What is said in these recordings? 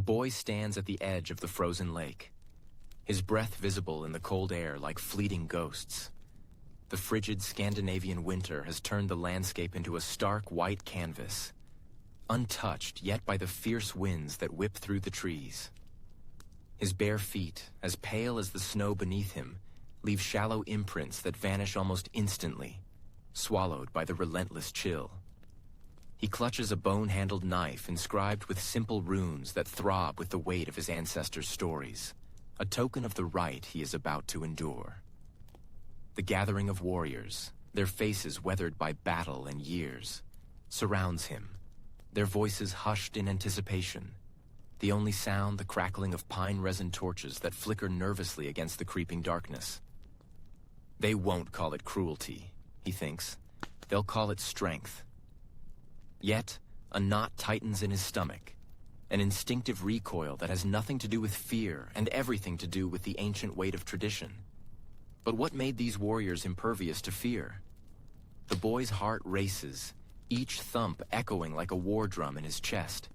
boy stands at the edge of the frozen lake, his breath visible in the cold air like fleeting ghosts. The frigid Scandinavian winter has turned the landscape into a stark white canvas, untouched yet by the fierce winds that whip through the trees. His bare feet, as pale as the snow beneath him, leave shallow imprints that vanish almost instantly, swallowed by the relentless chill. He clutches a bone-handled knife inscribed with simple runes that throb with the weight of his ancestors' stories, a token of the rite he is about to endure. The gathering of warriors, their faces weathered by battle and years, surrounds him, their voices hushed in anticipation, the only sound the crackling of pine resin torches that flicker nervously against the creeping darkness. They won't call it cruelty, he thinks. They'll call it strength. Yet, a knot tightens in his stomach, an instinctive recoil that has nothing to do with fear and everything to do with the ancient weight of tradition. But what made these warriors impervious to fear? The boy's heart races, each thump echoing like a war drum in his chest.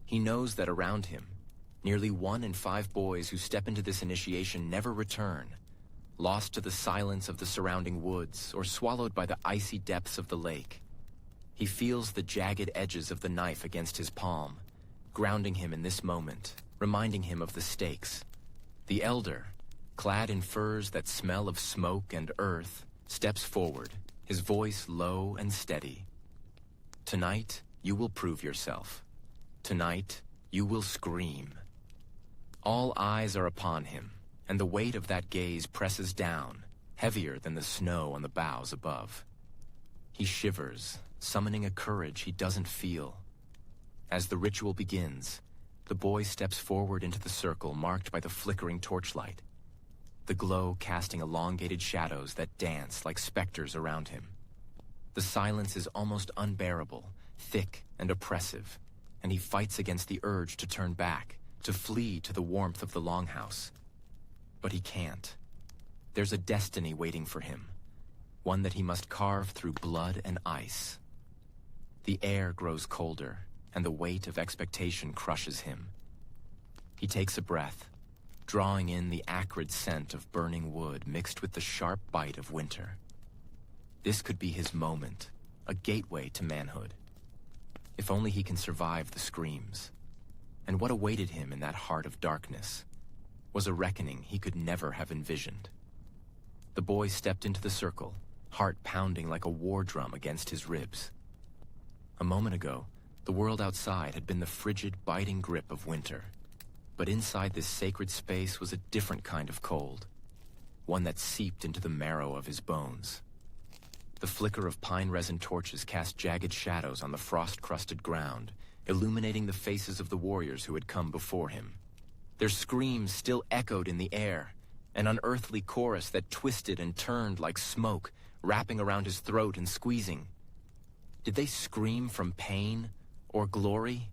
He knows that around him, nearly 1 in 5 boys who step into this initiation never return, lost to the silence of the surrounding woods or swallowed by the icy depths of the lake. He feels the jagged edges of the knife against his palm, grounding him in this moment, reminding him of the stakes. The elder, clad in furs that smell of smoke and earth, steps forward, his voice low and steady. Tonight, you will prove yourself. Tonight, you will scream. All eyes are upon him, and the weight of that gaze presses down, heavier than the snow on the boughs above. He shivers, summoning a courage he doesn't feel. As the ritual begins, the boy steps forward into the circle marked by the flickering torchlight, the glow casting elongated shadows that dance like specters around him. The silence is almost unbearable, thick and oppressive, and he fights against the urge to turn back, to flee to the warmth of the longhouse. But he can't. There's a destiny waiting for him, one that he must carve through blood and ice. The air grows colder, and the weight of expectation crushes him. He takes a breath, drawing in the acrid scent of burning wood mixed with the sharp bite of winter. This could be his moment, a gateway to manhood. If only he can survive the screams. And what awaited him in that heart of darkness was a reckoning he could never have envisioned. The boy stepped into the circle, heart pounding like a war drum against his ribs. A moment ago, the world outside had been the frigid, biting grip of winter. But inside this sacred space was a different kind of cold, one that seeped into the marrow of his bones. The flicker of pine resin torches cast jagged shadows on the frost-crusted ground, illuminating the faces of the warriors who had come before him. Their screams still echoed in the air, an unearthly chorus that twisted and turned like smoke, wrapping around his throat and squeezing. Did they scream from pain or glory?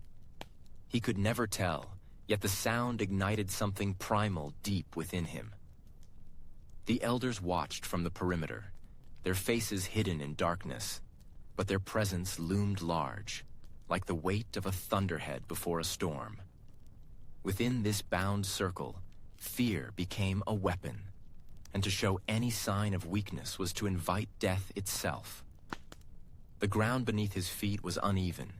He could never tell, yet the sound ignited something primal deep within him. The elders watched from the perimeter, their faces hidden in darkness, but their presence loomed large, like the weight of a thunderhead before a storm. Within this bound circle, fear became a weapon, and to show any sign of weakness was to invite death itself. The ground beneath his feet was uneven,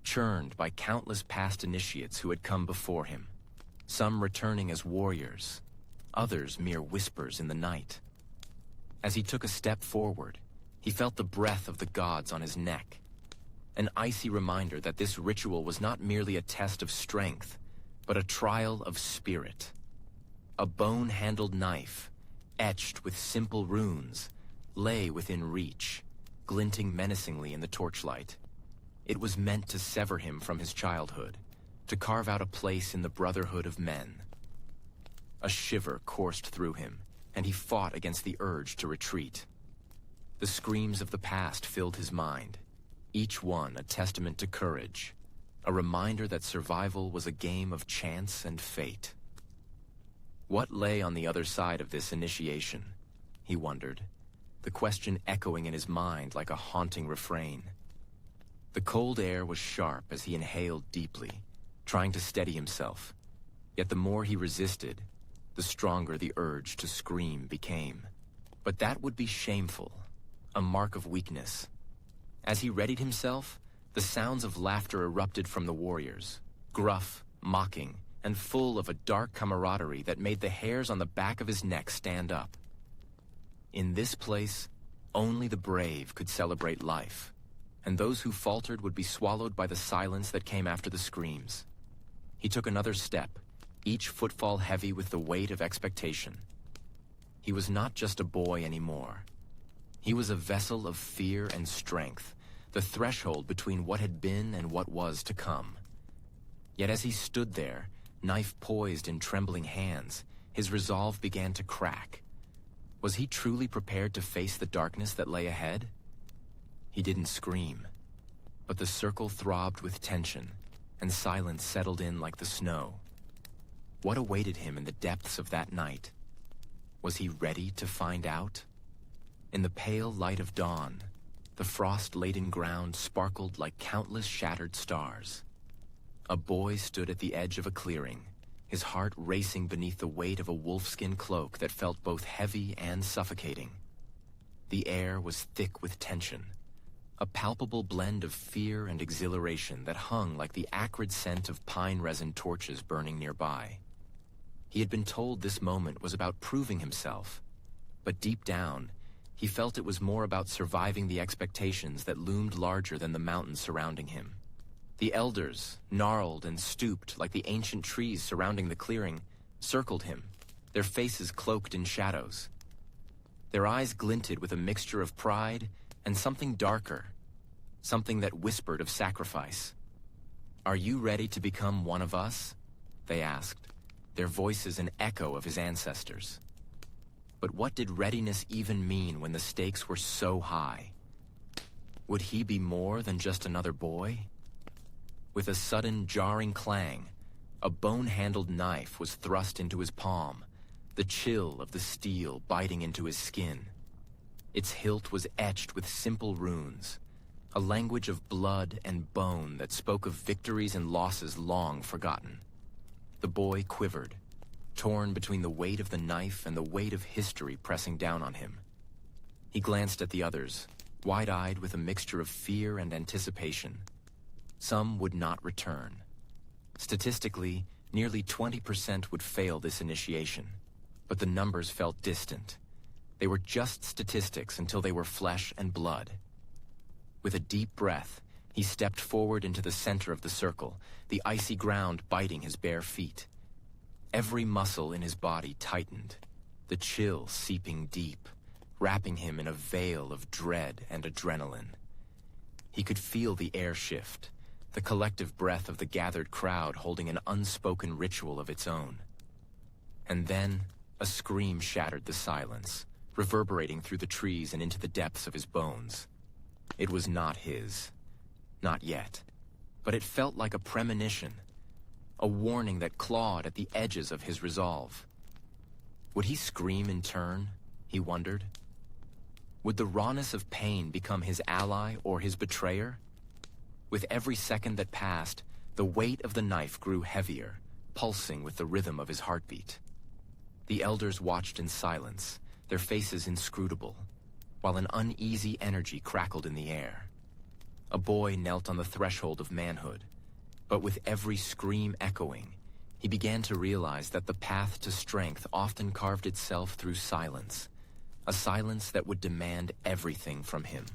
churned by countless past initiates who had come before him, some returning as warriors, others mere whispers in the night. As he took a step forward, he felt the breath of the gods on his neck, an icy reminder that this ritual was not merely a test of strength, but a trial of spirit. A bone-handled knife, etched with simple runes, lay within reach, glinting menacingly in the torchlight. It was meant to sever him from his childhood, to carve out a place in the brotherhood of men. A shiver coursed through him, and he fought against the urge to retreat. The screams of the past filled his mind, each one a testament to courage, a reminder that survival was a game of chance and fate. What lay on the other side of this initiation? He wondered, the question echoing in his mind like a haunting refrain. The cold air was sharp as he inhaled deeply, trying to steady himself. Yet the more he resisted, the stronger the urge to scream became. But that would be shameful, a mark of weakness. As he readied himself, the sounds of laughter erupted from the warriors, gruff, mocking, and full of a dark camaraderie that made the hairs on the back of his neck stand up. In this place, only the brave could celebrate life, and those who faltered would be swallowed by the silence that came after the screams. He took another step, each footfall heavy with the weight of expectation. He was not just a boy anymore. He was a vessel of fear and strength, the threshold between what had been and what was to come. Yet as he stood there, knife poised in trembling hands, his resolve began to crack. Was he truly prepared to face the darkness that lay ahead? He didn't scream, but the circle throbbed with tension, and silence settled in like the snow. What awaited him in the depths of that night? Was he ready to find out? In the pale light of dawn, the frost-laden ground sparkled like countless shattered stars. A boy stood at the edge of a clearing, his heart racing beneath the weight of a wolfskin cloak that felt both heavy and suffocating. The air was thick with tension, a palpable blend of fear and exhilaration that hung like the acrid scent of pine resin torches burning nearby. He had been told this moment was about proving himself, but deep down, he felt it was more about surviving the expectations that loomed larger than the mountains surrounding him. The elders, gnarled and stooped like the ancient trees surrounding the clearing, circled him, their faces cloaked in shadows. Their eyes glinted with a mixture of pride and something darker, something that whispered of sacrifice. "Are you ready to become one of us?" they asked, their voices an echo of his ancestors. But what did readiness even mean when the stakes were so high? Would he be more than just another boy? With a sudden jarring clang, a bone-handled knife was thrust into his palm, the chill of the steel biting into his skin. Its hilt was etched with simple runes, a language of blood and bone that spoke of victories and losses long forgotten. The boy quivered, torn between the weight of the knife and the weight of history pressing down on him. He glanced at the others, wide-eyed with a mixture of fear and anticipation. Some would not return. Statistically, nearly 20% would fail this initiation, but the numbers felt distant. They were just statistics until they were flesh and blood. With a deep breath, he stepped forward into the center of the circle, the icy ground biting his bare feet. Every muscle in his body tightened, the chill seeping deep, wrapping him in a veil of dread and adrenaline. He could feel the air shift, the collective breath of the gathered crowd holding an unspoken ritual of its own. And then, a scream shattered the silence, reverberating through the trees and into the depths of his bones. It was not his. Not yet. But it felt like a premonition, a warning that clawed at the edges of his resolve. Would he scream in turn? He wondered. Would the rawness of pain become his ally or his betrayer? With every second that passed, the weight of the knife grew heavier, pulsing with the rhythm of his heartbeat. The elders watched in silence, their faces inscrutable, while an uneasy energy crackled in the air. A boy knelt on the threshold of manhood, but with every scream echoing, he began to realize that the path to strength often carved itself through silence, a silence that would demand everything from him.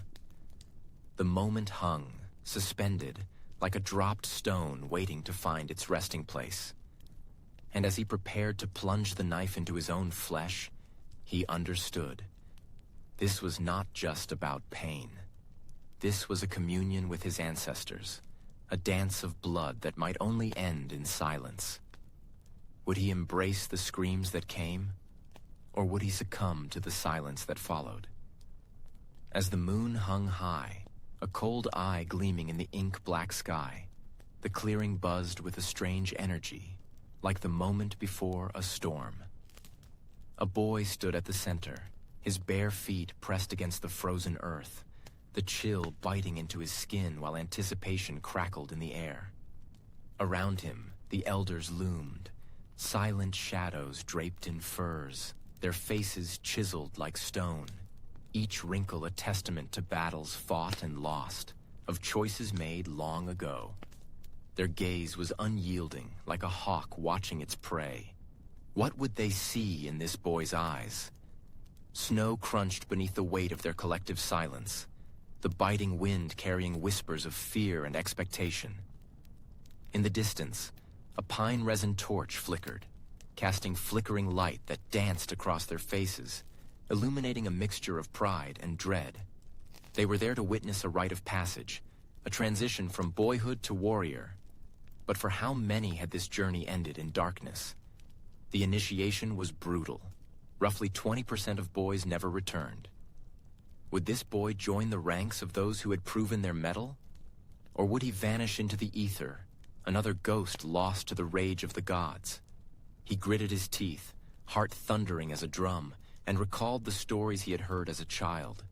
The moment hung, suspended, like a dropped stone waiting to find its resting place. And as he prepared to plunge the knife into his own flesh, he understood. This was not just about pain. This was a communion with his ancestors, a dance of blood that might only end in silence. Would he embrace the screams that came, or would he succumb to the silence that followed? As the moon hung high, a cold eye gleaming in the ink-black sky, the clearing buzzed with a strange energy, like the moment before a storm. A boy stood at the center, his bare feet pressed against the frozen earth, the chill biting into his skin while anticipation crackled in the air. Around him, the elders loomed, silent shadows draped in furs, their faces chiseled like stone, each wrinkle a testament to battles fought and lost, of choices made long ago. Their gaze was unyielding, like a hawk watching its prey. What would they see in this boy's eyes? Snow crunched beneath the weight of their collective silence, the biting wind carrying whispers of fear and expectation. In the distance, a pine resin torch flickered, casting flickering light that danced across their faces, illuminating a mixture of pride and dread. They were there to witness a rite of passage, a transition from boyhood to warrior. But for how many had this journey ended in darkness? The initiation was brutal. Roughly 20% of boys never returned. Would this boy join the ranks of those who had proven their mettle? Or would he vanish into the ether, another ghost lost to the rage of the gods? He gritted his teeth, heart thundering as a drum, and recalled the stories he had heard as a child,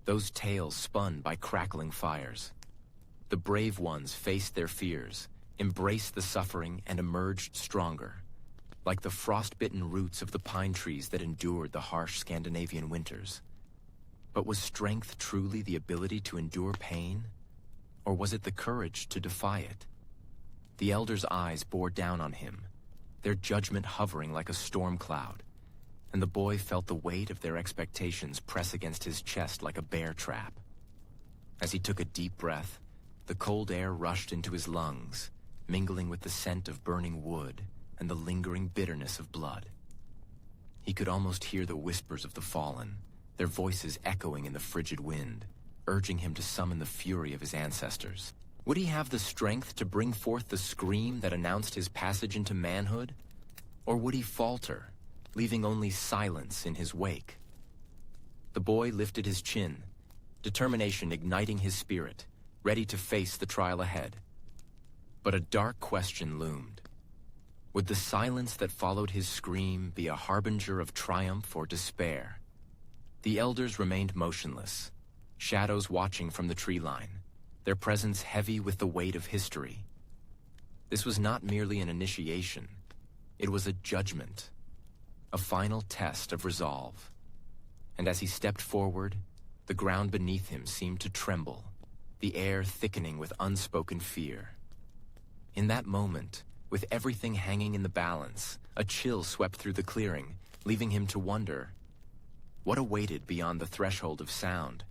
those tales spun by crackling fires. The brave ones faced their fears, embraced the suffering, and emerged stronger, like the frost-bitten roots of the pine trees that endured the harsh Scandinavian winters. But was strength truly the ability to endure pain? Or was it the courage to defy it? The elders' eyes bore down on him, their judgment hovering like a storm cloud, and the boy felt the weight of their expectations press against his chest like a bear trap. As he took a deep breath, the cold air rushed into his lungs, mingling with the scent of burning wood and the lingering bitterness of blood. He could almost hear the whispers of the fallen, their voices echoing in the frigid wind, urging him to summon the fury of his ancestors. Would he have the strength to bring forth the scream that announced his passage into manhood? Or would he falter, leaving only silence in his wake? The boy lifted his chin, determination igniting his spirit, ready to face the trial ahead. But a dark question loomed. Would the silence that followed his scream be a harbinger of triumph or despair? The elders remained motionless, shadows watching from the tree line, their presence heavy with the weight of history. This was not merely an initiation. It was a judgment, a final test of resolve. And as he stepped forward, the ground beneath him seemed to tremble, the air thickening with unspoken fear. In that moment, with everything hanging in the balance, a chill swept through the clearing, leaving him to wonder what awaited beyond the threshold of sound.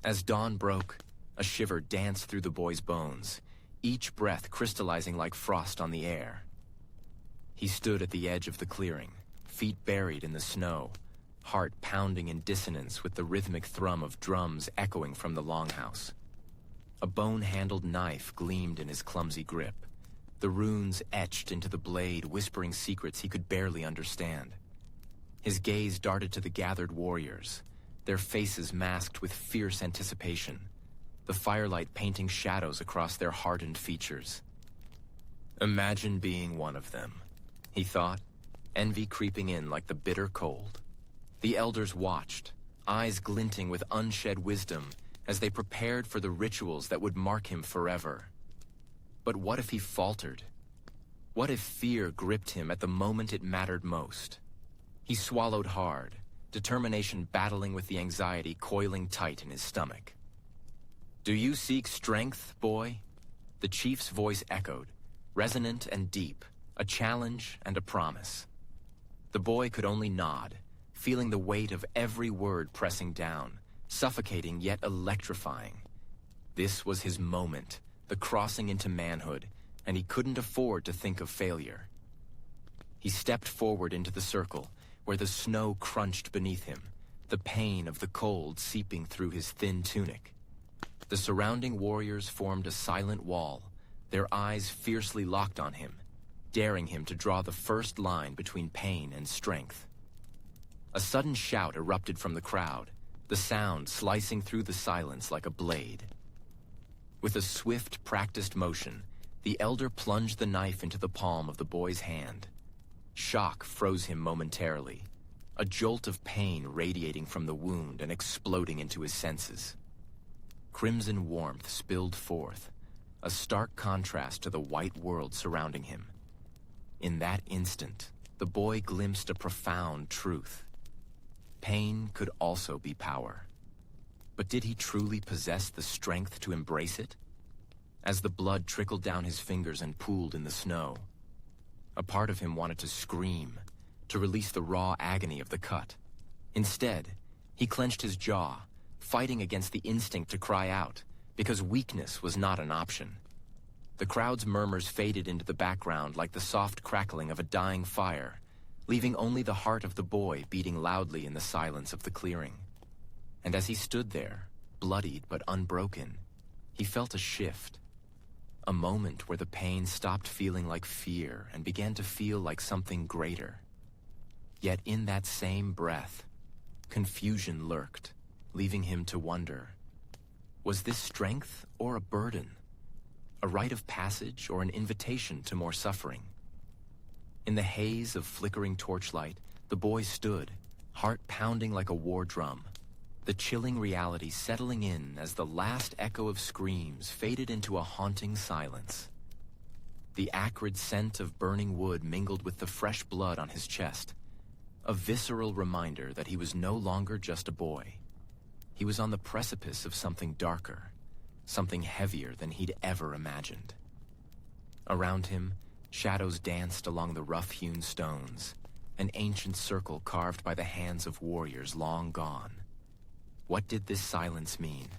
As dawn broke, a shiver danced through the boy's bones, each breath crystallizing like frost on the air. He stood at the edge of the clearing, feet buried in the snow, heart pounding in dissonance with the rhythmic thrum of drums echoing from the longhouse. A bone-handled knife gleamed in his clumsy grip, the runes etched into the blade whispering secrets he could barely understand. His gaze darted to the gathered warriors, their faces masked with fierce anticipation, the firelight painting shadows across their hardened features. Imagine being one of them, he thought, envy creeping in like the bitter cold. The elders watched, eyes glinting with unshed wisdom, as they prepared for the rituals that would mark him forever. But what if he faltered? What if fear gripped him at the moment it mattered most? He swallowed hard, determination battling with the anxiety coiling tight in his stomach. "Do you seek strength, boy?" The chief's voice echoed, resonant and deep, a challenge and a promise. The boy could only nod, feeling the weight of every word pressing down, suffocating yet electrifying. This was his moment, the crossing into manhood, and he couldn't afford to think of failure. He stepped forward into the circle, where the snow crunched beneath him, the pain of the cold seeping through his thin tunic. The surrounding warriors formed a silent wall, their eyes fiercely locked on him, daring him to draw the first line between pain and strength. A sudden shout erupted from the crowd, the sound slicing through the silence like a blade. With a swift, practiced motion, the elder plunged the knife into the palm of the boy's hand. Shock froze him momentarily, a jolt of pain radiating from the wound and exploding into his senses. Crimson warmth spilled forth, a stark contrast to the white world surrounding him. In that instant, the boy glimpsed a profound truth. Pain could also be power. But did he truly possess the strength to embrace it? As the blood trickled down his fingers and pooled in the snow, a part of him wanted to scream, to release the raw agony of the cut. Instead, he clenched his jaw, fighting against the instinct to cry out, because weakness was not an option. The crowd's murmurs faded into the background like the soft crackling of a dying fire, leaving only the heart of the boy beating loudly in the silence of the clearing. And as he stood there, bloodied but unbroken, he felt a shift. A moment where the pain stopped feeling like fear and began to feel like something greater. Yet in that same breath, confusion lurked, leaving him to wonder. Was this strength or a burden? A rite of passage or an invitation to more suffering? In the haze of flickering torchlight, the boy stood, heart pounding like a war drum, the chilling reality settling in as the last echo of screams faded into a haunting silence. The acrid scent of burning wood mingled with the fresh blood on his chest, a visceral reminder that he was no longer just a boy. He was on the precipice of something darker, something heavier than he'd ever imagined. Around him, shadows danced along the rough-hewn stones, an ancient circle carved by the hands of warriors long gone. What did this silence mean?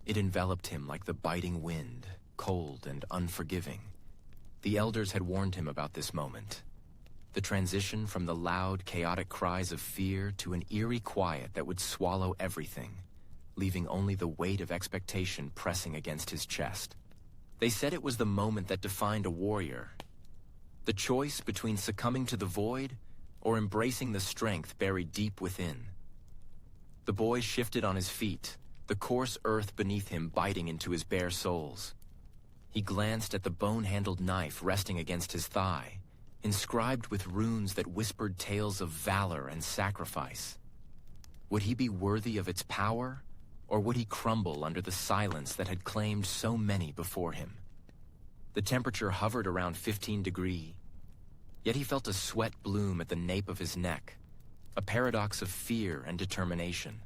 It enveloped him like the biting wind, cold and unforgiving. The elders had warned him about this moment. The transition from the loud, chaotic cries of fear to an eerie quiet that would swallow everything, leaving only the weight of expectation pressing against his chest. They said it was the moment that defined a warrior. The choice between succumbing to the void or embracing the strength buried deep within. The boy shifted on his feet, the coarse earth beneath him biting into his bare soles. He glanced at the bone-handled knife resting against his thigh, inscribed with runes that whispered tales of valor and sacrifice. Would he be worthy of its power, or would he crumble under the silence that had claimed so many before him? The temperature hovered around 15 degrees, yet he felt a sweat bloom at the nape of his neck, a paradox of fear and determination.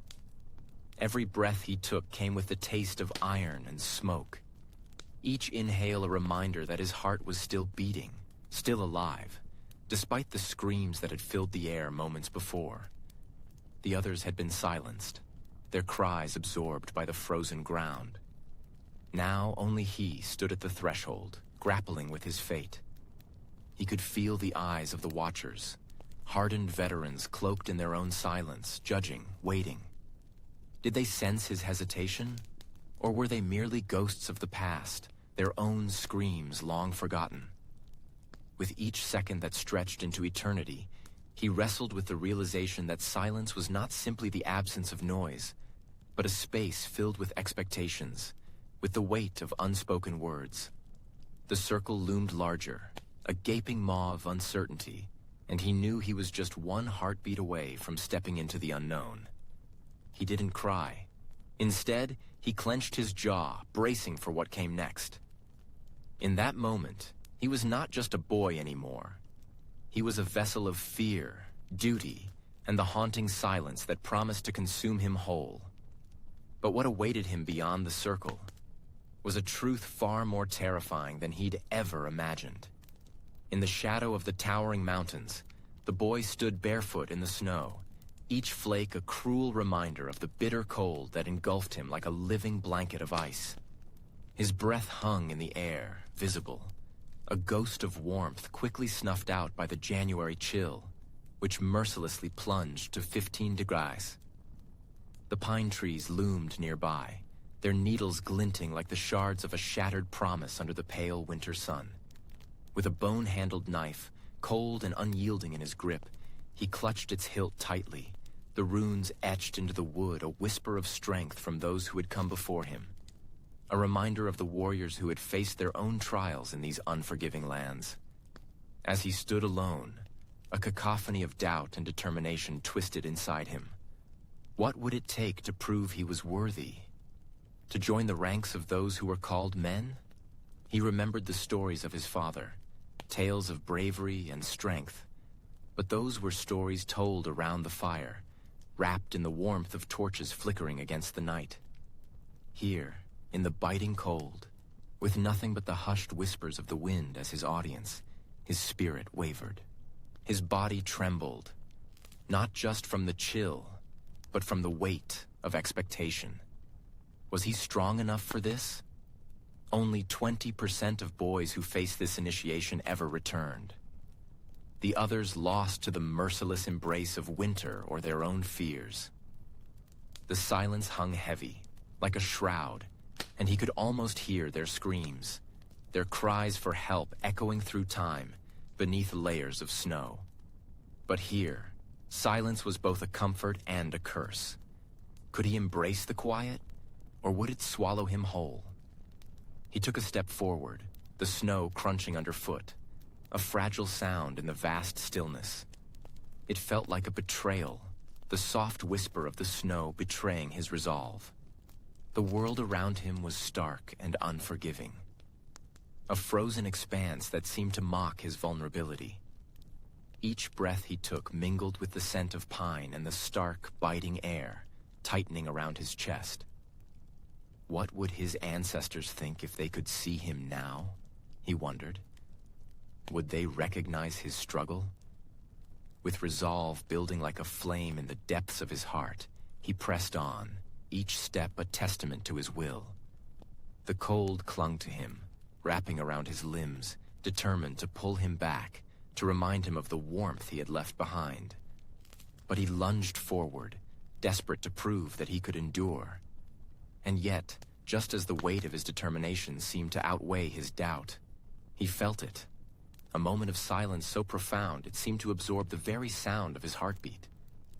Every breath he took came with the taste of iron and smoke. Each inhale a reminder that his heart was still beating, still alive, despite the screams that had filled the air moments before. The others had been silenced, their cries absorbed by the frozen ground. Now only he stood at the threshold, grappling with his fate. He could feel the eyes of the watchers, hardened veterans cloaked in their own silence, judging, waiting. Did they sense his hesitation? Or were they merely ghosts of the past, their own screams long forgotten? With each second that stretched into eternity, he wrestled with the realization that silence was not simply the absence of noise, but a space filled with expectations, with the weight of unspoken words. The circle loomed larger, a gaping maw of uncertainty, and he knew he was just one heartbeat away from stepping into the unknown. He didn't cry. Instead, he clenched his jaw, bracing for what came next. In that moment, he was not just a boy anymore. He was a vessel of fear, duty, and the haunting silence that promised to consume him whole. But what awaited him beyond the circle was a truth far more terrifying than he'd ever imagined. In the shadow of the towering mountains, the boy stood barefoot in the snow, each flake a cruel reminder of the bitter cold that engulfed him like a living blanket of ice. His breath hung in the air, visible, a ghost of warmth quickly snuffed out by the January chill, which mercilessly plunged to 15 degrees. The pine trees loomed nearby, their needles glinting like the shards of a shattered promise under the pale winter sun. With a bone-handled knife, cold and unyielding in his grip, he clutched its hilt tightly, the runes etched into the wood a whisper of strength from those who had come before him. A reminder of the warriors who had faced their own trials in these unforgiving lands. As he stood alone, a cacophony of doubt and determination twisted inside him. What would it take to prove he was worthy? To join the ranks of those who were called men? He remembered the stories of his father, tales of bravery and strength, but those were stories told around the fire, wrapped in the warmth of torches flickering against the night. Here, in the biting cold, with nothing but the hushed whispers of the wind as his audience, his spirit wavered. His body trembled, not just from the chill, but from the weight of expectation. Was he strong enough for this? Only 20% of boys who faced this initiation ever returned. The others lost to the merciless embrace of winter or their own fears. The silence hung heavy, like a shroud, and he could almost hear their screams, their cries for help echoing through time beneath layers of snow. But here, silence was both a comfort and a curse. Could he embrace the quiet, or would it swallow him whole? He took a step forward, the snow crunching underfoot, a fragile sound in the vast stillness. It felt like a betrayal, the soft whisper of the snow betraying his resolve. The world around him was stark and unforgiving. A frozen expanse that seemed to mock his vulnerability. Each breath he took mingled with the scent of pine and the stark, biting air, tightening around his chest. What would his ancestors think if they could see him now? He wondered. Would they recognize his struggle? With resolve building like a flame in the depths of his heart, he pressed on, each step a testament to his will. The cold clung to him, wrapping around his limbs, determined to pull him back, to remind him of the warmth he had left behind. But he lunged forward, desperate to prove that he could endure. And yet, just as the weight of his determination seemed to outweigh his doubt, he felt it. A moment of silence so profound it seemed to absorb the very sound of his heartbeat.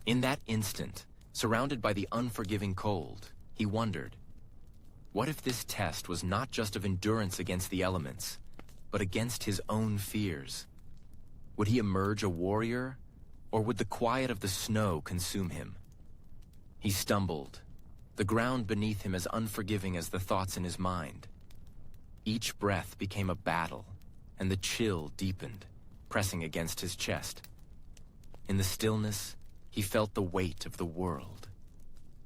In that instant, surrounded by the unforgiving cold, he wondered, what if this test was not just of endurance against the elements, but against his own fears? Would he emerge a warrior, or would the quiet of the snow consume him? He stumbled, the ground beneath him as unforgiving as the thoughts in his mind. Each breath became a battle, and the chill deepened, pressing against his chest. In the stillness, he felt the weight of the world,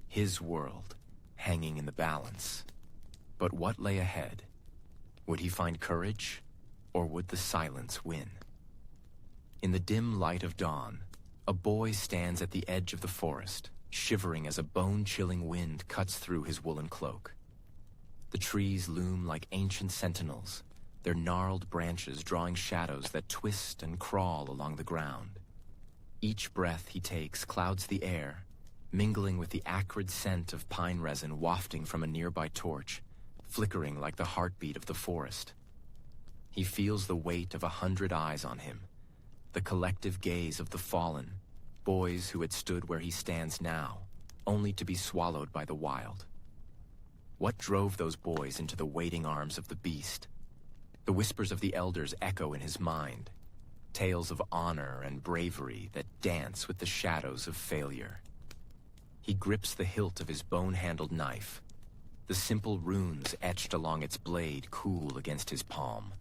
his world, hanging in the balance. But what lay ahead? Would he find courage, or would the silence win? In the dim light of dawn, a boy stands at the edge of the forest, shivering as a bone-chilling wind cuts through his woolen cloak. The trees loom like ancient sentinels, their gnarled branches drawing shadows that twist and crawl along the ground. Each breath he takes clouds the air, mingling with the acrid scent of pine resin wafting from a nearby torch, flickering like the heartbeat of the forest. He feels the weight of 100 eyes on him, the collective gaze of the fallen, boys who had stood where he stands now, only to be swallowed by the wild. What drove those boys into the waiting arms of the beast? The whispers of the elders echo in his mind, tales of honor and bravery that dance with the shadows of failure. He grips the hilt of his bone-handled knife, the simple runes etched along its blade cool against his palm.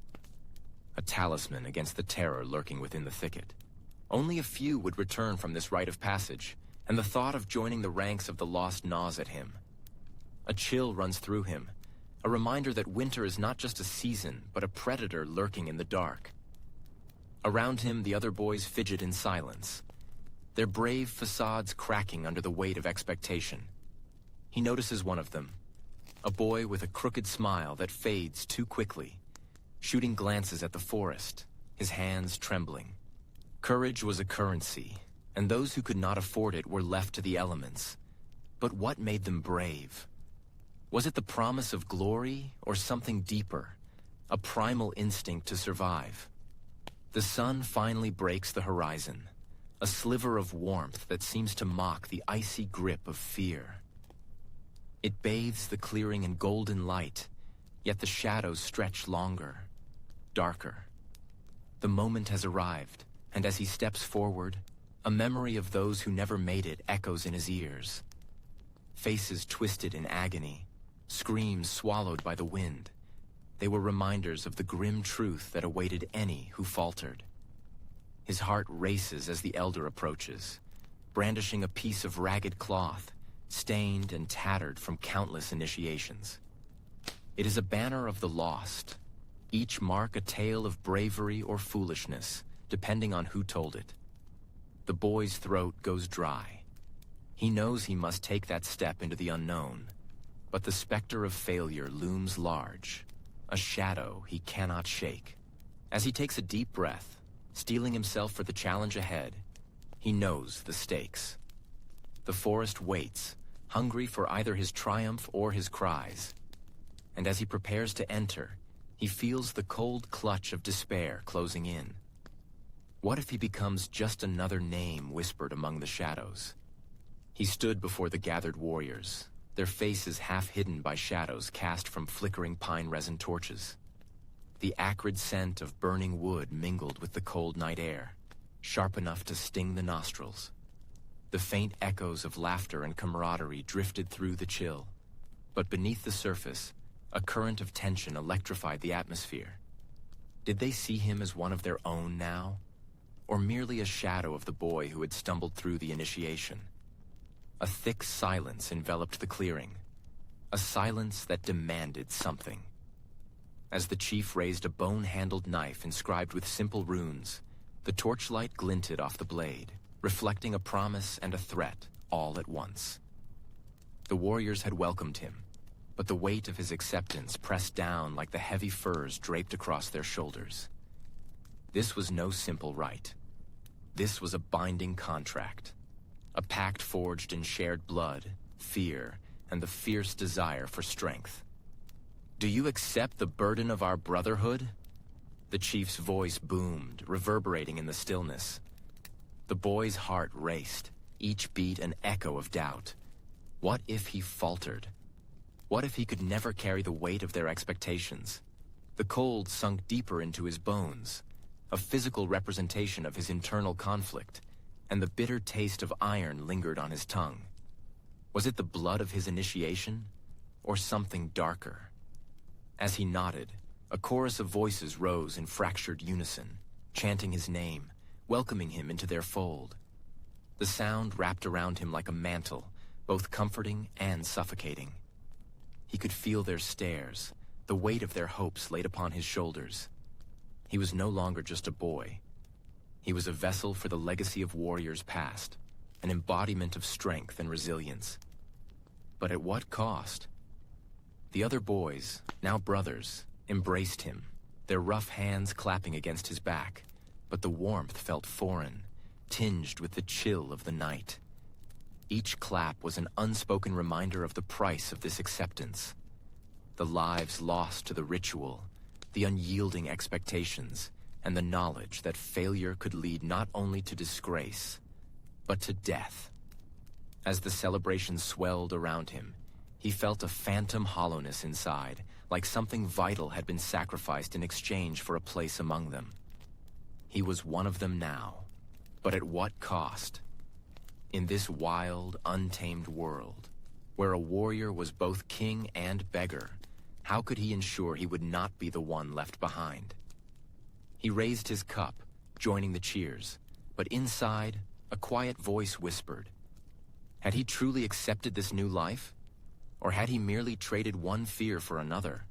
A talisman against the terror lurking within the thicket. Only a few would return from this rite of passage, and the thought of joining the ranks of the lost gnaws at him. A chill runs through him, a reminder that winter is not just a season, but a predator lurking in the dark. Around him, the other boys fidget in silence, their brave facades cracking under the weight of expectation. He notices one of them, a boy with a crooked smile that fades too quickly, shooting glances at the forest, his hands trembling. Courage was a currency, and those who could not afford it were left to the elements. But what made them brave? Was it the promise of glory or something deeper, a primal instinct to survive? The sun finally breaks the horizon, a sliver of warmth that seems to mock the icy grip of fear. It bathes the clearing in golden light, yet the shadows stretch longer, darker. The moment has arrived, and as he steps forward, a memory of those who never made it echoes in his ears. Faces twisted in agony, screams swallowed by the wind, They were reminders of the grim truth that awaited any who faltered. His heart races as the elder approaches, brandishing a piece of ragged cloth, stained and tattered from countless initiations. It is a banner of the lost, each mark a tale of bravery or foolishness, depending on who told it. The boy's throat goes dry. He knows he must take that step into the unknown, but the specter of failure looms large, a shadow he cannot shake. As he takes a deep breath, steeling himself for the challenge ahead, he knows the stakes. The forest waits, hungry for either his triumph or his cries. And as he prepares to enter, he feels the cold clutch of despair closing in. What if he becomes just another name whispered among the shadows? He stood before the gathered warriors, their faces half hidden by shadows cast from flickering pine resin torches. The acrid scent of burning wood mingled with the cold night air, sharp enough to sting the nostrils. The faint echoes of laughter and camaraderie drifted through the chill, but beneath the surface, a current of tension electrified the atmosphere. Did they see him as one of their own now, or merely a shadow of the boy who had stumbled through the initiation? A thick silence enveloped the clearing, a silence that demanded something. As the chief raised a bone-handled knife inscribed with simple runes, the torchlight glinted off the blade, reflecting a promise and a threat all at once. The warriors had welcomed him, but the weight of his acceptance pressed down like the heavy furs draped across their shoulders. This was no simple rite. This was a binding contract, a pact forged in shared blood, fear, and the fierce desire for strength. "Do you accept the burden of our brotherhood?" The chief's voice boomed, reverberating in the stillness. The boy's heart raced, each beat an echo of doubt. What if he faltered? What if he could never carry the weight of their expectations? The cold sunk deeper into his bones, a physical representation of his internal conflict, and the bitter taste of iron lingered on his tongue. Was it the blood of his initiation, or something darker? As he nodded, a chorus of voices rose in fractured unison, chanting his name, welcoming him into their fold. The sound wrapped around him like a mantle, both comforting and suffocating. He could feel their stares, the weight of their hopes laid upon his shoulders. He was no longer just a boy. He was a vessel for the legacy of warriors past, an embodiment of strength and resilience. But at what cost? The other boys, now brothers, embraced him, their rough hands clapping against his back, but the warmth felt foreign, tinged with the chill of the night. Each clap was an unspoken reminder of the price of this acceptance. The lives lost to the ritual, the unyielding expectations, and the knowledge that failure could lead not only to disgrace, but to death. As the celebration swelled around him, he felt a phantom hollowness inside, like something vital had been sacrificed in exchange for a place among them. He was one of them now, but at what cost? In this wild, untamed world, where a warrior was both king and beggar, how could he ensure he would not be the one left behind? He raised his cup, joining the cheers, but inside, a quiet voice whispered. Had he truly accepted this new life? Or had he merely traded one fear for another?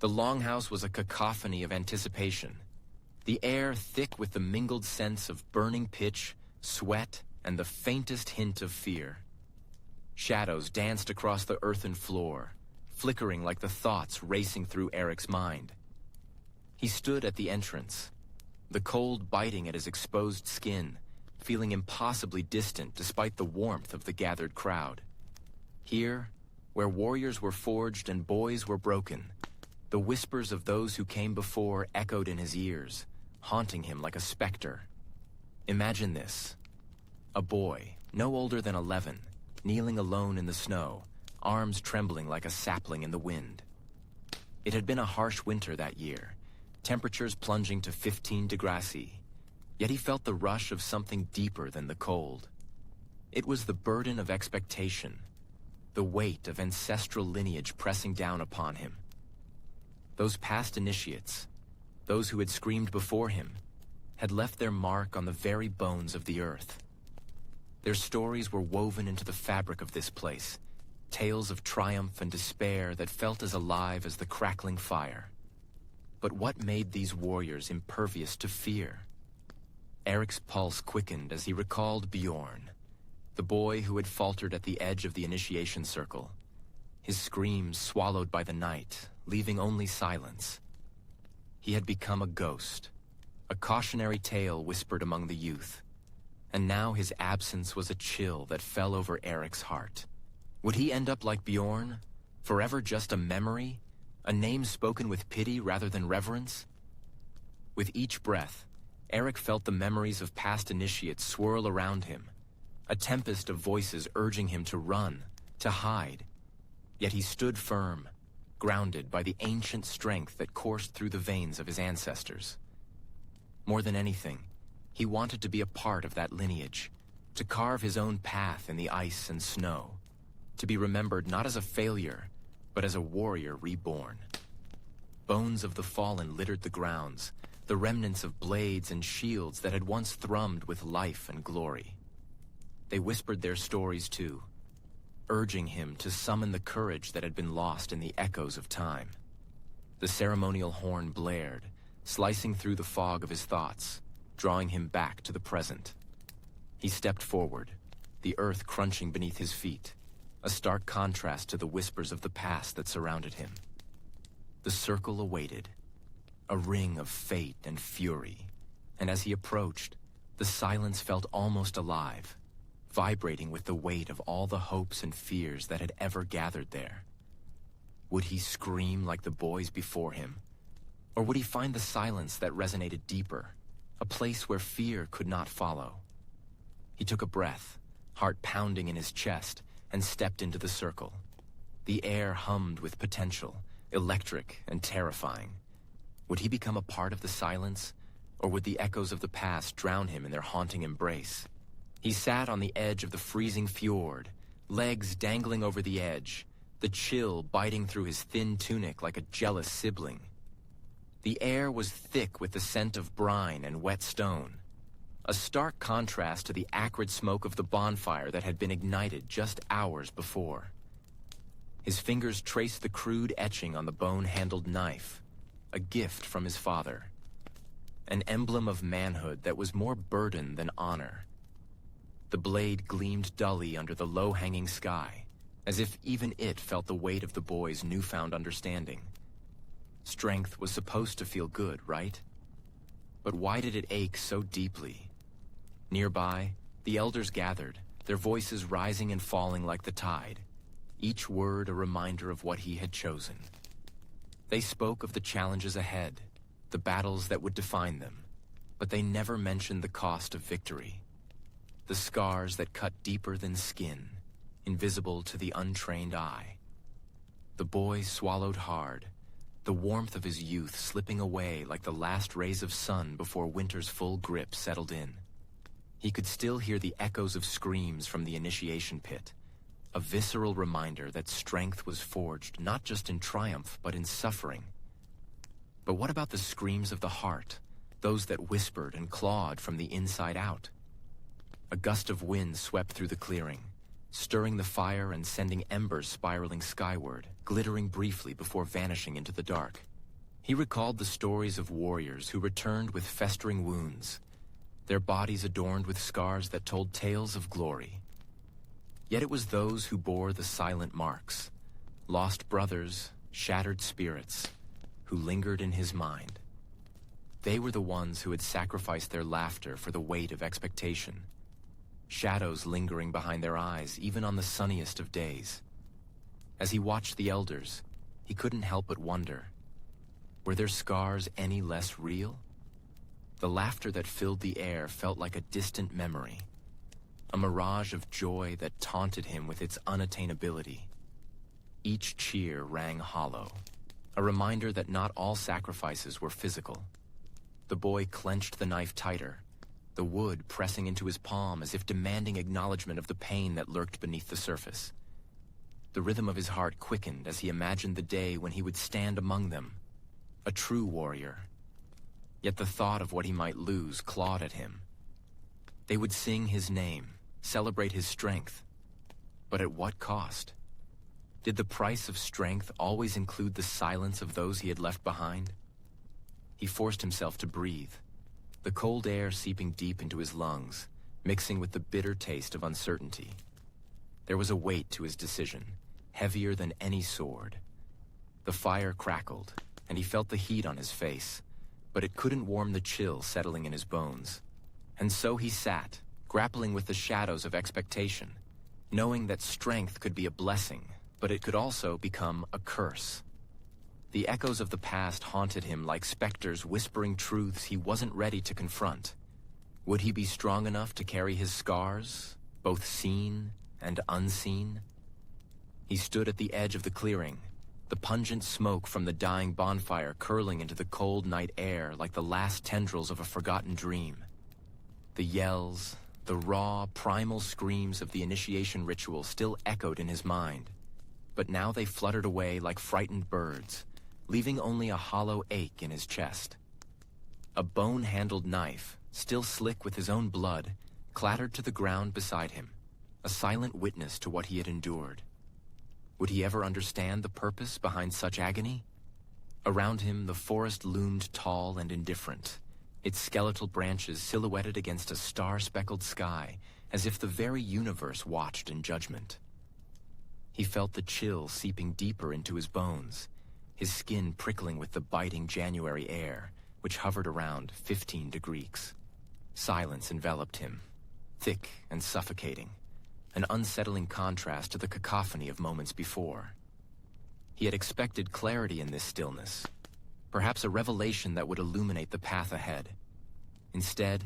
The longhouse was a cacophony of anticipation, the air thick with the mingled scents of burning pitch, sweat, and the faintest hint of fear. Shadows danced across the earthen floor, flickering like the thoughts racing through Eric's mind. He stood at the entrance, the cold biting at his exposed skin, feeling impossibly distant despite the warmth of the gathered crowd. Here, where warriors were forged and boys were broken, the whispers of those who came before echoed in his ears, haunting him like a specter. Imagine this. A boy, no older than 11, kneeling alone in the snow, arms trembling like a sapling in the wind. It had been a harsh winter that year, temperatures plunging to 15 degrees, yet he felt the rush of something deeper than the cold. It was the burden of expectation, the weight of ancestral lineage pressing down upon him. Those past initiates, those who had screamed before him, had left their mark on the very bones of the earth. Their stories were woven into the fabric of this place, tales of triumph and despair that felt as alive as the crackling fire. But what made these warriors impervious to fear? Eric's pulse quickened as he recalled Bjorn, the boy who had faltered at the edge of the initiation circle, his screams swallowed by the night, leaving only silence. He had become a ghost, a cautionary tale whispered among the youth, and now his absence was a chill that fell over Eric's heart. Would he end up like Bjorn, forever just a memory, a name spoken with pity rather than reverence? With each breath, Eric felt the memories of past initiates swirl around him, a tempest of voices urging him to run, to hide. Yet he stood firm, grounded by the ancient strength that coursed through the veins of his ancestors. More than anything, he wanted to be a part of that lineage, to carve his own path in the ice and snow, to be remembered not as a failure, but as a warrior reborn. Bones of the fallen littered the grounds, the remnants of blades and shields that had once thrummed with life and glory. They whispered their stories too, urging him to summon the courage that had been lost in the echoes of time. The ceremonial horn blared, slicing through the fog of his thoughts, drawing him back to the present. He stepped forward, the earth crunching beneath his feet, a stark contrast to the whispers of the past that surrounded him. The circle awaited, a ring of fate and fury, and as he approached, the silence felt almost alive, vibrating with the weight of all the hopes and fears that had ever gathered there. Would he scream like the boys before him? Or would he find the silence that resonated deeper, a place where fear could not follow? He took a breath, heart pounding in his chest, and stepped into the circle. The air hummed with potential, electric and terrifying. Would he become a part of the silence, or would the echoes of the past drown him in their haunting embrace? He sat on the edge of the freezing fjord, legs dangling over the edge, the chill biting through his thin tunic like a jealous sibling. The air was thick with the scent of brine and wet stone, a stark contrast to the acrid smoke of the bonfire that had been ignited just hours before. His fingers traced the crude etching on the bone-handled knife, a gift from his father, an emblem of manhood that was more burden than honor. The blade gleamed dully under the low-hanging sky, as if even it felt the weight of the boy's newfound understanding. Strength was supposed to feel good, right? But why did it ache so deeply? Nearby, the elders gathered, their voices rising and falling like the tide, each word a reminder of what he had chosen. They spoke of the challenges ahead, the battles that would define them, but they never mentioned the cost of victory. The scars that cut deeper than skin, invisible to the untrained eye. The boy swallowed hard, the warmth of his youth slipping away like the last rays of sun before winter's full grip settled in. He could still hear the echoes of screams from the initiation pit, a visceral reminder that strength was forged not just in triumph, but in suffering. But what about the screams of the heart, those that whispered and clawed from the inside out? A gust of wind swept through the clearing, stirring the fire and sending embers spiraling skyward, glittering briefly before vanishing into the dark. He recalled the stories of warriors who returned with festering wounds, their bodies adorned with scars that told tales of glory. Yet it was those who bore the silent marks, lost brothers, shattered spirits, who lingered in his mind. They were the ones who had sacrificed their laughter for the weight of expectation, shadows lingering behind their eyes even on the sunniest of days. As he watched the elders, he couldn't help but wonder, were their scars any less real? The laughter that filled the air felt like a distant memory, a mirage of joy that taunted him with its unattainability. Each cheer rang hollow, a reminder that not all sacrifices were physical. The boy clenched the knife tighter, the wood pressing into his palm as if demanding acknowledgement of the pain that lurked beneath the surface. The rhythm of his heart quickened as he imagined the day when he would stand among them, a true warrior. Yet the thought of what he might lose clawed at him. They would sing his name, celebrate his strength. But at what cost? Did the price of strength always include the silence of those he had left behind? He forced himself to breathe, the cold air seeping deep into his lungs, mixing with the bitter taste of uncertainty. There was a weight to his decision, heavier than any sword. The fire crackled, and he felt the heat on his face, but it couldn't warm the chill settling in his bones. And so he sat, grappling with the shadows of expectation, knowing that strength could be a blessing, but it could also become a curse. The echoes of the past haunted him like specters whispering truths he wasn't ready to confront. Would he be strong enough to carry his scars, both seen and unseen? He stood at the edge of the clearing, the pungent smoke from the dying bonfire curling into the cold night air like the last tendrils of a forgotten dream. The yells, the raw, primal screams of the initiation ritual still echoed in his mind, but now they fluttered away like frightened birds, leaving only a hollow ache in his chest. A bone-handled knife, still slick with his own blood, clattered to the ground beside him, a silent witness to what he had endured. Would he ever understand the purpose behind such agony? Around him, the forest loomed tall and indifferent, its skeletal branches silhouetted against a star-speckled sky, as if the very universe watched in judgment. He felt the chill seeping deeper into his bones, his skin prickling with the biting January air, which hovered around 15 degrees. Silence enveloped him, thick and suffocating, an unsettling contrast to the cacophony of moments before. He had expected clarity in this stillness, perhaps a revelation that would illuminate the path ahead. Instead,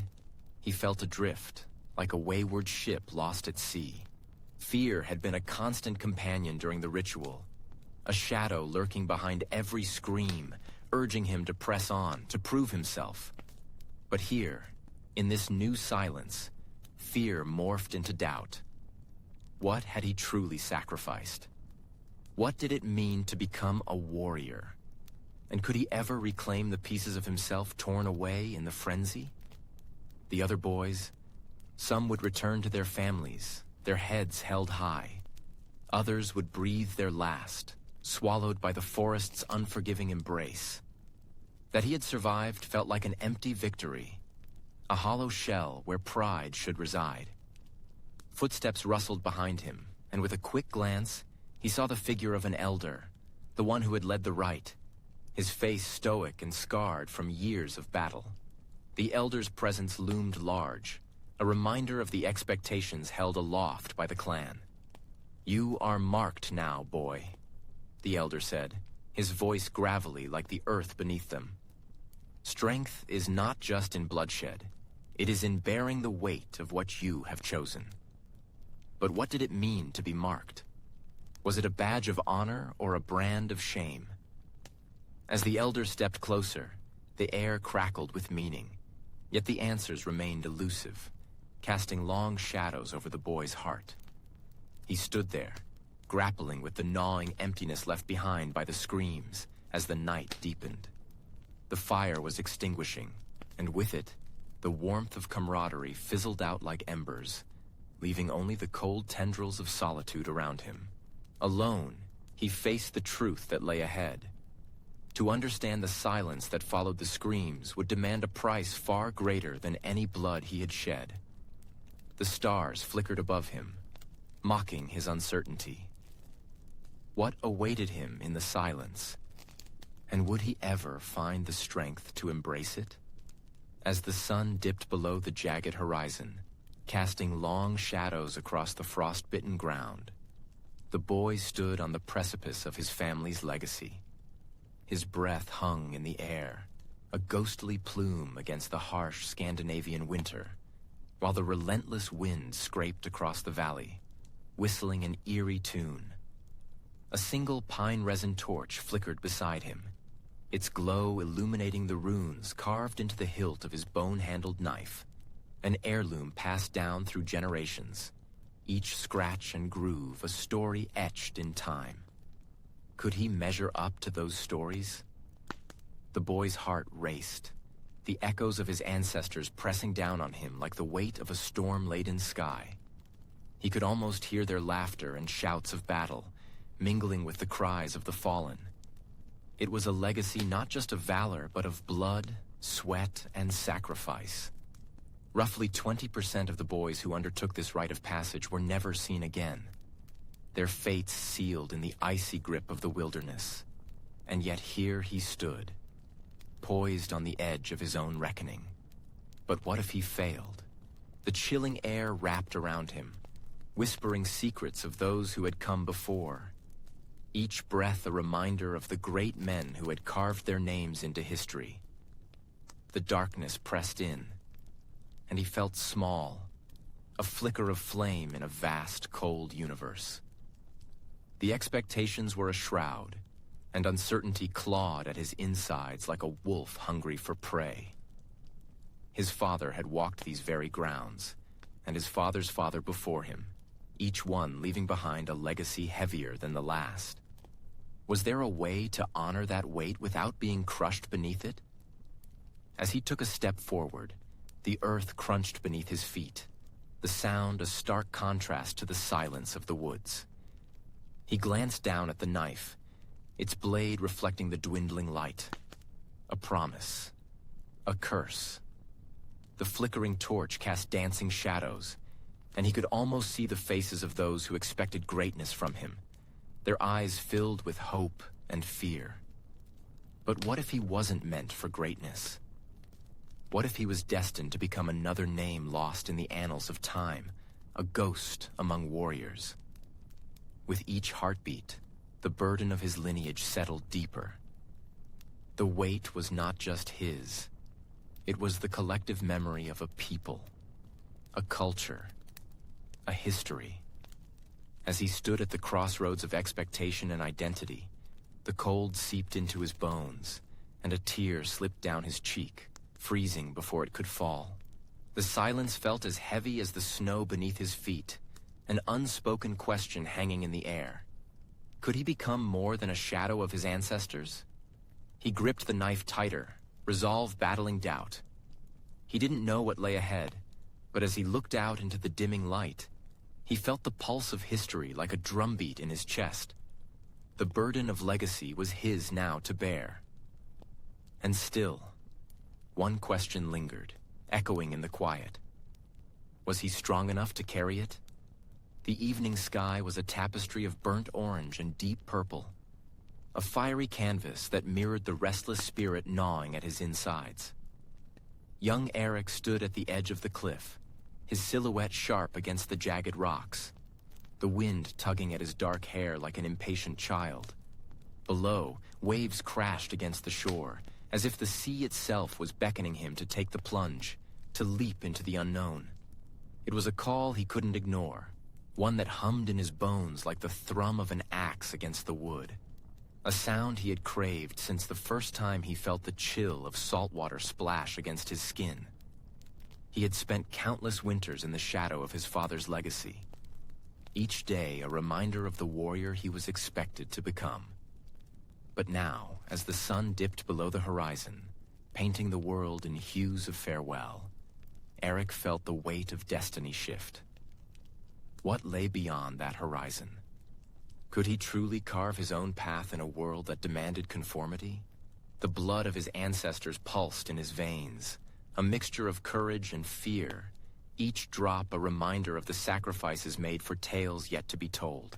he felt adrift, like a wayward ship lost at sea. Fear had been a constant companion during the ritual, a shadow lurking behind every scream, urging him to press on, to prove himself. But here, in this new silence, fear morphed into doubt. What had he truly sacrificed? What did it mean to become a warrior? And could he ever reclaim the pieces of himself torn away in the frenzy? The other boys, some would return to their families, their heads held high. Others would breathe their last, swallowed by the forest's unforgiving embrace. That he had survived felt like an empty victory, a hollow shell where pride should reside. Footsteps rustled behind him, and with a quick glance, he saw the figure of an elder, the one who had led the rite, his face stoic and scarred from years of battle. The elder's presence loomed large, a reminder of the expectations held aloft by the clan. "You are marked now, boy," the elder said, his voice gravelly like the earth beneath them. "Strength is not just in bloodshed. It is in bearing the weight of what you have chosen." But what did it mean to be marked? Was it a badge of honor or a brand of shame? As the elder stepped closer, the air crackled with meaning, yet the answers remained elusive, casting long shadows over the boy's heart. He stood there, grappling with the gnawing emptiness left behind by the screams as the night deepened. The fire was extinguishing, and with it, the warmth of camaraderie fizzled out like embers, leaving only the cold tendrils of solitude around him. Alone, he faced the truth that lay ahead. To understand the silence that followed the screams would demand a price far greater than any blood he had shed. The stars flickered above him, mocking his uncertainty. What awaited him in the silence? And would he ever find the strength to embrace it? As the sun dipped below the jagged horizon, casting long shadows across the frost-bitten ground, the boy stood on the precipice of his family's legacy. His breath hung in the air, a ghostly plume against the harsh Scandinavian winter, while the relentless wind scraped across the valley, whistling an eerie tune. A single pine resin torch flickered beside him, its glow illuminating the runes carved into the hilt of his bone-handled knife, an heirloom passed down through generations, each scratch and groove a story etched in time. Could he measure up to those stories? The boy's heart raced, the echoes of his ancestors pressing down on him like the weight of a storm-laden sky. He could almost hear their laughter and shouts of battle, mingling with the cries of the fallen. It was a legacy not just of valor, but of blood, sweat, and sacrifice. Roughly 20% of the boys who undertook this rite of passage were never seen again, their fates sealed in the icy grip of the wilderness. And yet here he stood, poised on the edge of his own reckoning. But what if he failed? The chilling air wrapped around him, whispering secrets of those who had come before. Each breath a reminder of the great men who had carved their names into history. The darkness pressed in, and he felt small, a flicker of flame in a vast, cold universe. The expectations were a shroud, and uncertainty clawed at his insides like a wolf hungry for prey. His father had walked these very grounds, and his father's father before him, each one leaving behind a legacy heavier than the last. Was there a way to honor that weight without being crushed beneath it? As he took a step forward, the earth crunched beneath his feet, the sound a stark contrast to the silence of the woods. He glanced down at the knife, its blade reflecting the dwindling light. A promise. A curse. The flickering torch cast dancing shadows, and he could almost see the faces of those who expected greatness from him, their eyes filled with hope and fear. But what if he wasn't meant for greatness? What if he was destined to become another name lost in the annals of time, a ghost among warriors? With each heartbeat, the burden of his lineage settled deeper. The weight was not just his. It was the collective memory of a people, a culture, a history. As he stood at the crossroads of expectation and identity, the cold seeped into his bones, and a tear slipped down his cheek, freezing before it could fall. The silence felt as heavy as the snow beneath his feet, an unspoken question hanging in the air. Could he become more than a shadow of his ancestors? He gripped the knife tighter, resolve battling doubt. He didn't know what lay ahead, but as he looked out into the dimming light, he felt the pulse of history like a drumbeat in his chest. The burden of legacy was his now to bear. And still, one question lingered, echoing in the quiet. Was he strong enough to carry it? The evening sky was a tapestry of burnt orange and deep purple, a fiery canvas that mirrored the restless spirit gnawing at his insides. Young Eric stood at the edge of the cliff, his silhouette sharp against the jagged rocks, the wind tugging at his dark hair like an impatient child. Below, waves crashed against the shore, as if the sea itself was beckoning him to take the plunge, to leap into the unknown. It was a call he couldn't ignore, one that hummed in his bones like the thrum of an axe against the wood. A sound he had craved since the first time he felt the chill of saltwater splash against his skin. He had spent countless winters in the shadow of his father's legacy, each day a reminder of the warrior he was expected to become. But now, as the sun dipped below the horizon, painting the world in hues of farewell, Eric felt the weight of destiny shift. What lay beyond that horizon? Could he truly carve his own path in a world that demanded conformity? The blood of his ancestors pulsed in his veins, a mixture of courage and fear, each drop a reminder of the sacrifices made for tales yet to be told.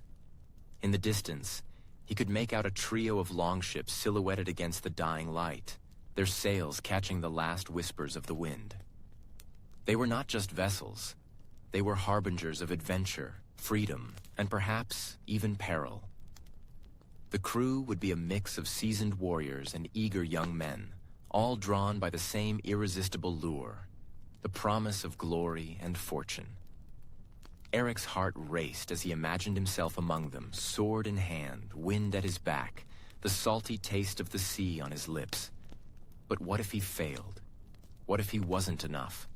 In the distance, he could make out a trio of longships silhouetted against the dying light, their sails catching the last whispers of the wind. They were not just vessels. They were harbingers of adventure, freedom, and perhaps even peril. The crew would be a mix of seasoned warriors and eager young men, all drawn by the same irresistible lure, the promise of glory and fortune. Eric's heart raced as he imagined himself among them, sword in hand, wind at his back, the salty taste of the sea on his lips. But what if he failed? What if he wasn't enough?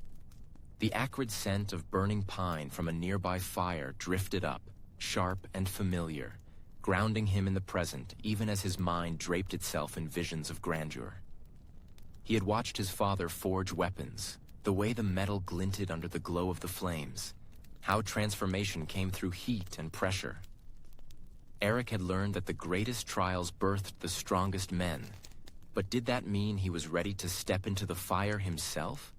The acrid scent of burning pine from a nearby fire drifted up, sharp and familiar, grounding him in the present even as his mind draped itself in visions of grandeur. He had watched his father forge weapons, the way the metal glinted under the glow of the flames, how transformation came through heat and pressure. Eric had learned that the greatest trials birthed the strongest men, but did that mean he was ready to step into the fire himself?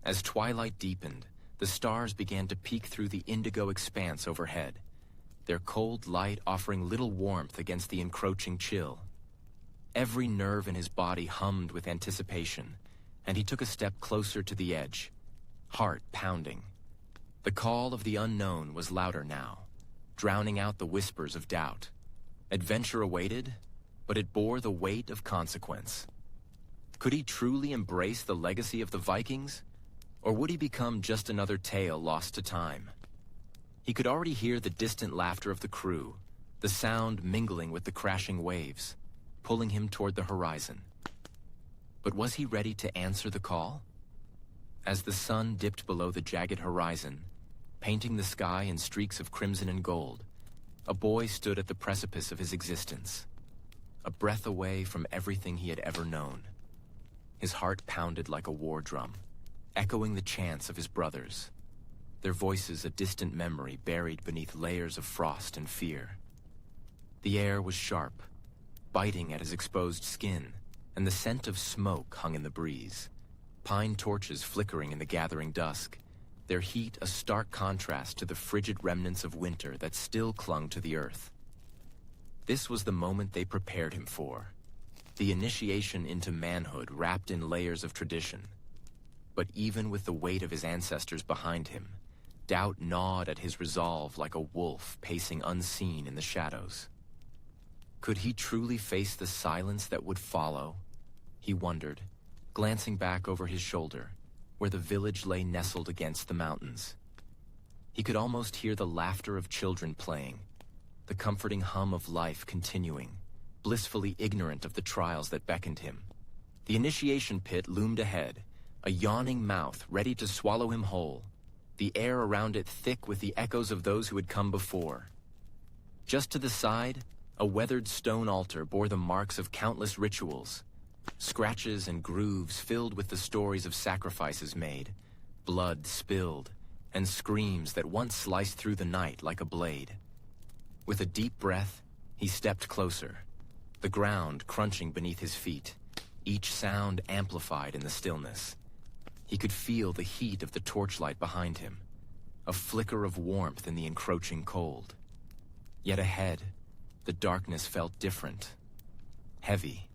As twilight deepened, the stars began to peek through the indigo expanse overhead, their cold light offering little warmth against the encroaching chill. Every nerve in his body hummed with anticipation, and he took a step closer to the edge, heart pounding. The call of the unknown was louder now, drowning out the whispers of doubt. Adventure awaited, but it bore the weight of consequence. Could he truly embrace the legacy of the Vikings, or would he become just another tale lost to time? He could already hear the distant laughter of the crew, the sound mingling with the crashing waves, pulling him toward the horizon. But was he ready to answer the call? As the sun dipped below the jagged horizon, painting the sky in streaks of crimson and gold, a boy stood at the precipice of his existence, a breath away from everything he had ever known. His heart pounded like a war drum, echoing the chants of his brothers, their voices a distant memory buried beneath layers of frost and fear. The air was sharp, biting at his exposed skin, and the scent of smoke hung in the breeze, pine torches flickering in the gathering dusk, their heat a stark contrast to the frigid remnants of winter that still clung to the earth. This was the moment they prepared him for, the initiation into manhood wrapped in layers of tradition. But even with the weight of his ancestors behind him, doubt gnawed at his resolve like a wolf pacing unseen in the shadows. Could he truly face the silence that would follow? He wondered, glancing back over his shoulder, where the village lay nestled against the mountains. He could almost hear the laughter of children playing, the comforting hum of life continuing, blissfully ignorant of the trials that beckoned him. The initiation pit loomed ahead, a yawning mouth ready to swallow him whole, the air around it thick with the echoes of those who had come before. Just to the side, a weathered stone altar bore the marks of countless rituals, scratches and grooves filled with the stories of sacrifices made, blood spilled, and screams that once sliced through the night like a blade. With a deep breath, he stepped closer, the ground crunching beneath his feet, each sound amplified in the stillness. He could feel the heat of the torchlight behind him, a flicker of warmth in the encroaching cold. Yet ahead, the darkness felt different, heavy,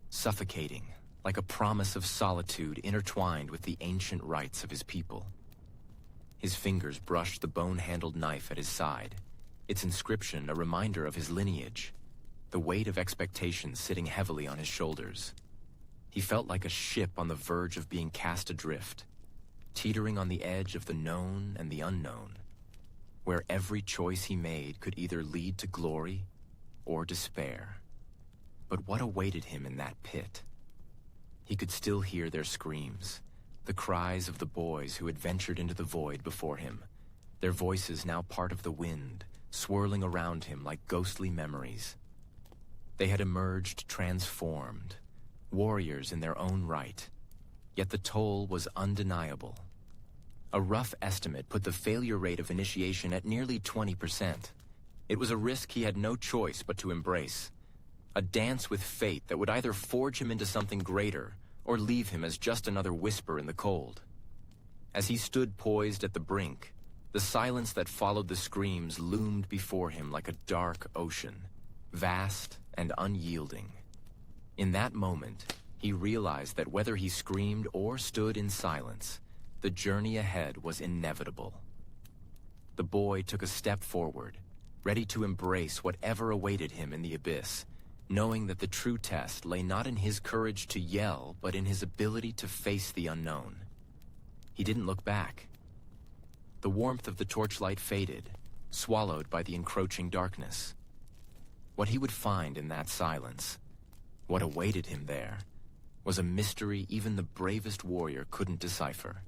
suffocating, like a promise of solitude intertwined with the ancient rites of his people. His fingers brushed the bone-handled knife at his side, its inscription a reminder of his lineage, the weight of expectation sitting heavily on his shoulders. He felt like a ship on the verge of being cast adrift, teetering on the edge of the known and the unknown, where every choice he made could either lead to glory or despair. But what awaited him in that pit? He could still hear their screams, the cries of the boys who had ventured into the void before him, their voices now part of the wind, swirling around him like ghostly memories. They had emerged transformed, warriors in their own right, yet the toll was undeniable. A rough estimate put the failure rate of initiation at nearly 20%. It was a risk he had no choice but to embrace, a dance with fate that would either forge him into something greater or leave him as just another whisper in the cold. As he stood poised at the brink, the silence that followed the screams loomed before him like a dark ocean, vast and unyielding. In that moment, he realized that whether he screamed or stood in silence, the journey ahead was inevitable. The boy took a step forward, ready to embrace whatever awaited him in the abyss, knowing that the true test lay not in his courage to yell, but in his ability to face the unknown. He didn't look back. The warmth of the torchlight faded, swallowed by the encroaching darkness. What he would find in that silence, what awaited him there, was a mystery even the bravest warrior couldn't decipher.